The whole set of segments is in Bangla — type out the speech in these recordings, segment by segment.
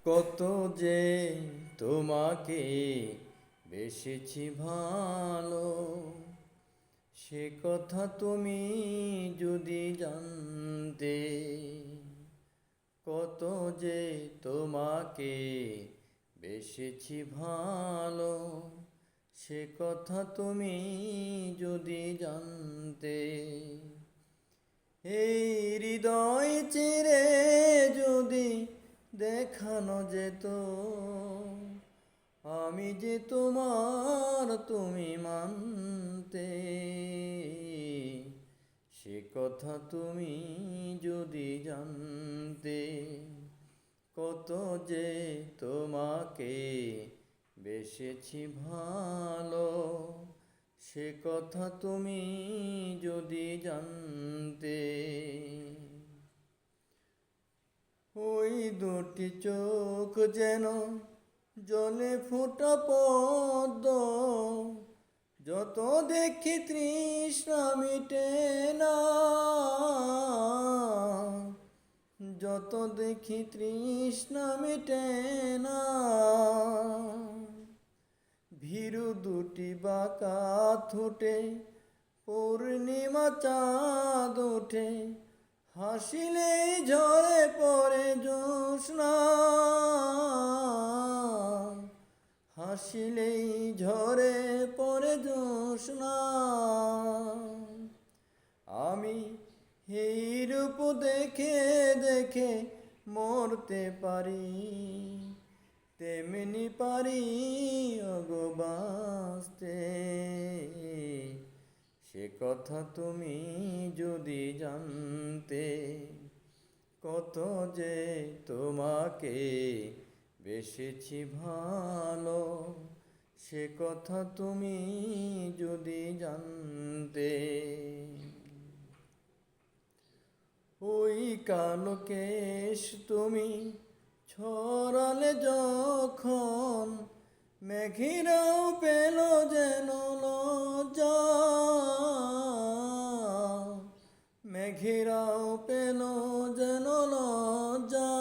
কত যে তোমাকে বেসেছি ভালো, সে কথা তুমি যদি জানতে। কত যে তোমাকে বেসেছি ভালো, সে কথা তুমি যদি জানতে। এই হৃদয় চিরে যদি দেখানো যেত, আমি যে তোমার তুমি মানতে। সে কথা তুমি যদি জানতে। কত যে তোমাকে বেসেছি ভালো, সে কথা তুমি যদি জানতে। ওই দুটি চোখ যেন জলে ফোঁটা পদ্ম, যত দেখি তৃষ্ণা মিটে না, যত দেখি তৃষ্ণা মিটে না। ভীরু দুটি বাঁকা ঠোঁটে পূর্ণিমা চাঁদ ওঠে, হাসিলেই ঝরে পড়ে জ্যোৎস্না, হাসিলেই ঝরে পড়ে জ্যোৎস্না। আমি এই রূপ দেখে দেখে মরতে পারি, তেমনি পারি ওগো বাঁচতে। সে কথা তুমি যদি জানতে। কত যে তোমাকে বেসেছি ভালো, সে কথা তুমি যদি জানতে। ওই কালো কেশ তুমি ছড়ালে যখন, মেঘেরাও পেল যেন লজ্জা, মেঘেরাও পেল যেন লজ্জা।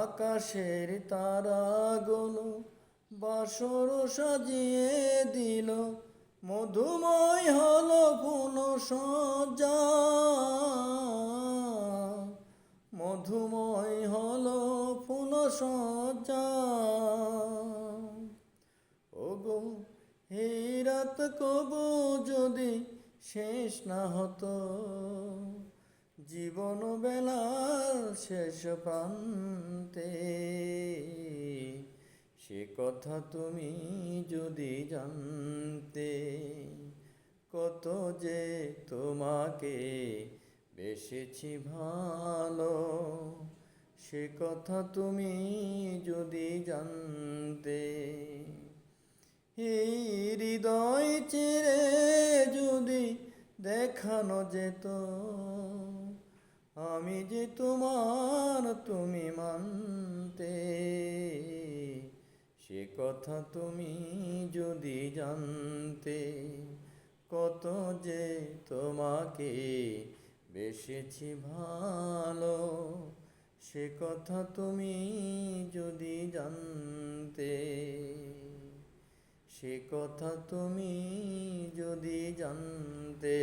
আকাশের তারাগুলো বাসর সাজিয়ে দিল, মধুময় হলো পুন সজ্জা, মধুময় হলো পুন সজ্জা। ওগো এই রাত কবু যদি শেষ না হতো, জীবন বেলার শেষ প্রান্তে। সে কথা তুমি যদি জানতে। কত যে তোমাকে বেসেছি ভালো, সে কথা তুমি যদি জানতে। এই হৃদয় চিরে যদি দেখানো যেত, আমি যে তোমার তুমি মানতে। সে কথা তুমি যদি জানতে। কত যে তোমাকে বেসেছি ভালো, সে কথা তুমি যদি জানতে। সে কথা তুমি যদি জানতে।